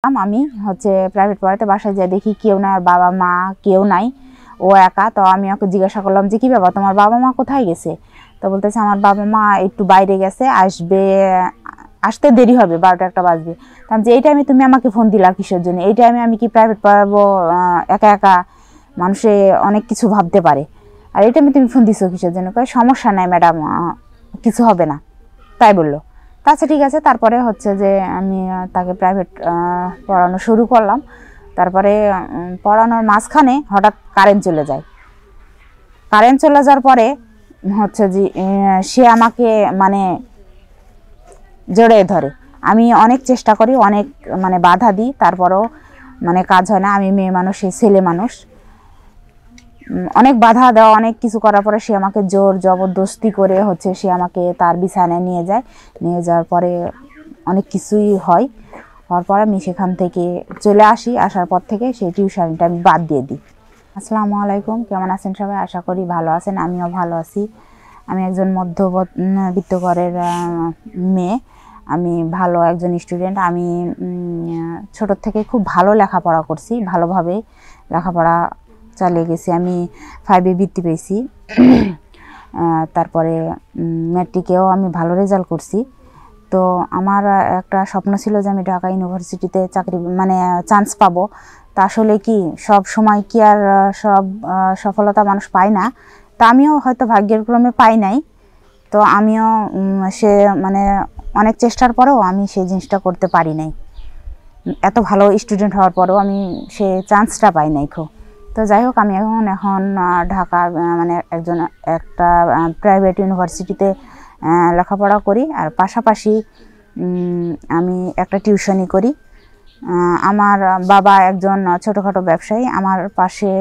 আমি প্রাইভেট পড়াতে বাসায় যাই, দেখি কেউ না, বাবা মা কেউ নাই, ও একা। তো আমি ওকে জিজ্ঞাসা করলাম যে কি ব্যাপার, তোমার বাবা মা কোথায় গেছে? তো বলতেছে আমার বাবা মা একটু বাইরে গেছে, আসতে দেরি হবে, 12টা 1টা বাজবে। তার যে এই টাইমে তুমি আমাকে ফোন দিলা কিসের জন্য? এই টাইমে আমি কি প্রাইভেট পড়াবো? একা একা মানুষে অনেক কিছু ভাবতে পারে, আর এই টাইমে তুমি ফোন দিছো কিসের জন্য? সমস্যা নাই ম্যাডাম, কিছু হবে না, তাই বললো। আচ্ছা ঠিক আছে। তারপরে যে আমি তাকে প্রাইভেট পড়ানো শুরু করলাম। তারপরে পড়ানোর মাঝখানে হঠাৎ কারেন্ট চলে যায়। কারেন্ট চলে যাওয়ার পরে যে সে আমাকে জড়িয়ে ধরে। আমি অনেক চেষ্টা করি, অনেক বাধা দিই, তারপরেও কাজ হয় না। আমি মেয়ে মানুষ, সে ছেলে মানুষ। অনেক বাধা দেওয়া, অনেক কিছু করার পরে সে আমাকে জোর জবরদস্তি করে সে আমাকে তার বিছানায় নিয়ে যায়। নিয়ে যাওয়ার পরে অনেক কিছুই হয়। হওয়ার পর আমি সেখান থেকে চলে আসি। আসার পর থেকে সেই টিউশনটা আমি বাদ দিয়ে দিই। আসসালামু আলাইকুম, কেমন আছেন সবাই? আশা করি ভালো আছেন, আমিও ভালো আছি। আমি একজন মধ্যবিত্ত ঘরের মেয়ে। আমি ভালো একজন স্টুডেন্ট। আমি ছোট থেকে খুব ভালো লেখাপড়া করছি, ভালোভাবে লেখাপড়া চালিয়ে গেছি। আমি 5-এ বৃত্তি পেয়েছি। তারপরে ম্যাট্রিকেও আমি ভালো রেজাল্ট করছি। তো আমার একটা স্বপ্ন ছিল যে আমি ঢাকা ইউনিভার্সিটিতে চাকরি চান্স পাবো। তা আসলে কি সব সময় কি আর সব সফলতা মানুষ পায় না? তা আমিও হয়তো ভাগ্যের ক্রমে পাই নাই। তো আমিও অনেক চেষ্টার পরেও আমি সেই জিনিসটা করতে পারি নাই। এত ভালো স্টুডেন্ট হওয়ার পরেও আমি সে চান্সটা পাই নাই। তো যাই হোক, আমি এখন ঢাকার একটা প্রাইভেট ইউনিভার্সিটিতে লেখাপড়া করি, আর পাশাপাশি আমি একটা টিউশনি করি। আমার বাবা একজন ছোটোখাটো ব্যবসায়ী। আমার পাশে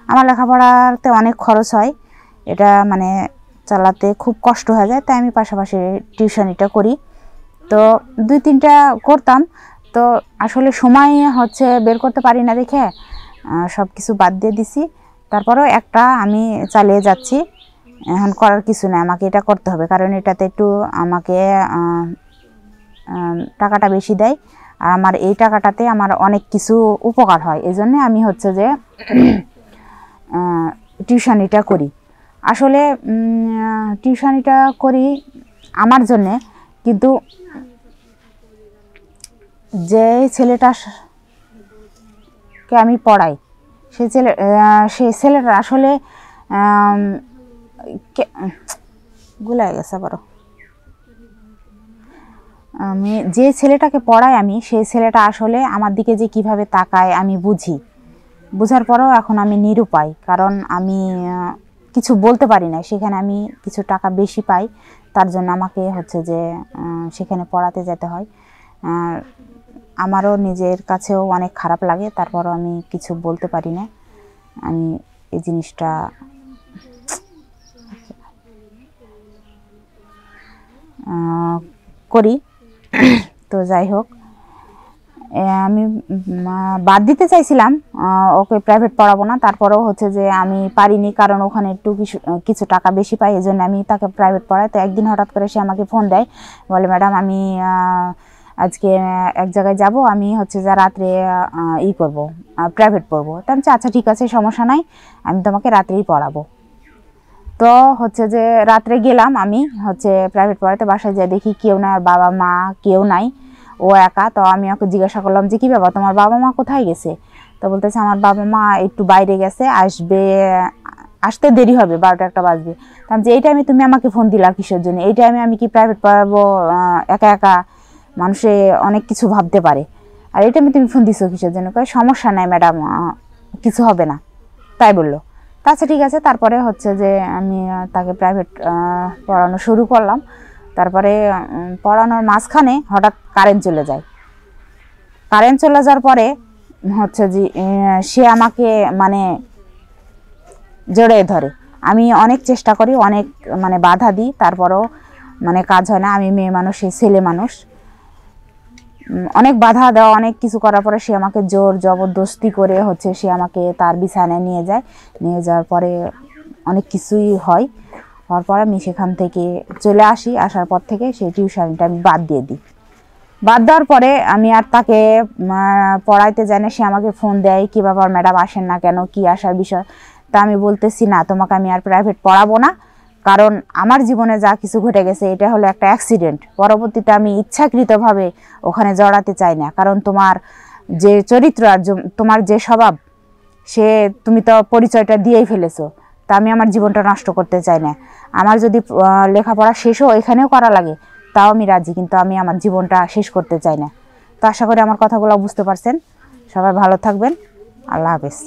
আমার লেখাপড়াতে অনেক খরচ হয়, এটা চালাতে খুব কষ্ট হয়ে যায়, তাই আমি পাশাপাশি টিউশনিটা করি। তো 2-3টা করতাম। তো আসলে সময় বের করতে পারি না দেখে সব কিছু বাদ দিয়ে দিছি। তারপরেও একটা আমি চালিয়ে যাচ্ছি। এখন করার কিছু নেই, আমাকে এটা করতে হবে, কারণ এটাতে একটু আমাকে টাকাটা বেশি দেয়, আর আমার এই টাকাটাতে আমার অনেক কিছু উপকার হয়। এই জন্যে আমি যে টিউশনিটা করি। আসলে টিউশনিটা করি আমার জন্যে, কিন্তু যে ছেলেটাকে আমি পড়াই, সেই ছেলেটা আসলে গুলাই গেছে বড়। আমি যে ছেলেটাকে পড়াই, সেই ছেলেটা আসলে আমার দিকে যে কিভাবে তাকায় আমি বুঝার পরেও এখন আমি নিরুপায়, কারণ আমি কিছু বলতে পারি না। সেখানে আমি কিছু টাকা বেশি পাই, তার জন্য আমাকে যে সেখানে পড়াতে যেতে হয়। আমারও নিজের কাছেও অনেক খারাপ লাগে, তারপরও আমি কিছু বলতে পারি না। আমি এই জিনিসটা করি। তো যাই হোক, আমি বাদ দিতে চাইছিলাম, ওকে প্রাইভেট পড়াবো না। তারপরেও যে আমি পারিনি, কারণ ওখানে একটু কিছু টাকা বেশি পাই, এই জন্য আমি তাকে প্রাইভেট পড়াই। তো একদিন হঠাৎ করে সে আমাকে ফোন দেয়, বলে ম্যাডাম আমি আজকে এক জায়গায় যাব, আমি যে রাত্রে করব, প্রাইভেট পড়বো। তো আমি আচ্ছা ঠিক আছে, সমস্যা নাই, আমি তোমাকে রাত্রেই পড়াবো। তো যে রাত্রে গেলাম, আমি প্রাইভেট পড়াতে বাসায় যাই, দেখি কেউ না, বাবা মা কেউ নাই, ও একা। তো আমি ওকে জিজ্ঞাসা করলাম যে কি ব্যাপার, তোমার বাবা মা কোথায় গেছে? তো বলতেছে আমার বাবা মা একটু বাইরে গেছে, আসতে দেরি হবে, 12টা 1টা বাজবে। তার যে এই টাইমে তুমি আমাকে ফোন দিলা কিসের জন্য? এই টাইমে আমি কি প্রাইভেট পড়াবো? একা একা মানুষে অনেক কিছু ভাবতে পারে, আর এই টাইমে তুমি ফোন দিছো কিসের জন্য? সমস্যা নাই ম্যাডাম, কিছু হবে না, তাই বললো। আচ্ছা ঠিক আছে। তারপরে যে আমি তাকে প্রাইভেট পড়ানো শুরু করলাম। তারপরে পড়ানোর মাঝখানে হঠাৎ কারেন্ট চলে যায়। কারেন্ট চলে যাওয়ার পরে যে সে আমাকে জড়িয়ে ধরে। আমি অনেক চেষ্টা করি, অনেক বাধা দিই, তারপরেও কাজ হয় না। আমি মেয়ে মানুষ, সে ছেলে মানুষ। অনেক বাধা দেওয়া, অনেক কিছু করার পরে সে আমাকে জোর জবরদস্তি করে সে আমাকে তার বিছানায় নিয়ে যায়। নিয়ে যাওয়ার পরে অনেক কিছুই হয়। হওয়ার পর আমি সেখান থেকে চলে আসি। আসার পর থেকে সেই টিউশনটা আমি বাদ দিয়ে দিই। বাদ দেওয়ার পরে আমি আর তাকে পড়াইতে যাই না। সে আমাকে ফোন দেয়, কি ব্যাপার ম্যাডাম আসেন না কেন, কি আসার বিষয়। তা আমি বলতেছি না, তোমাকে আমি আর প্রাইভেট পড়াবো না, কারণ আমার জীবনে যা কিছু ঘটে গেছে এটা হলো একটা অ্যাক্সিডেন্ট। পরবর্তীতে আমি ইচ্ছাকৃতভাবে ওখানে জড়াতে চাই না, কারণ তোমার যে চরিত্র আর তোমার যে স্বভাব, তুমি তো পরিচয়টা দিয়েই ফেলেছো। তা আমি আমার জীবনটা নষ্ট করতে চাই না। আমার যদি লেখাপড়া শেষও এখানেও করা লাগে তাও আমি রাজি, কিন্তু আমি আমার জীবনটা শেষ করতে চাই না। তো আশা করি আমার কথাগুলো বুঝতে পারছেন। সবাই ভালো থাকবেন। আল্লাহ হাফেজ।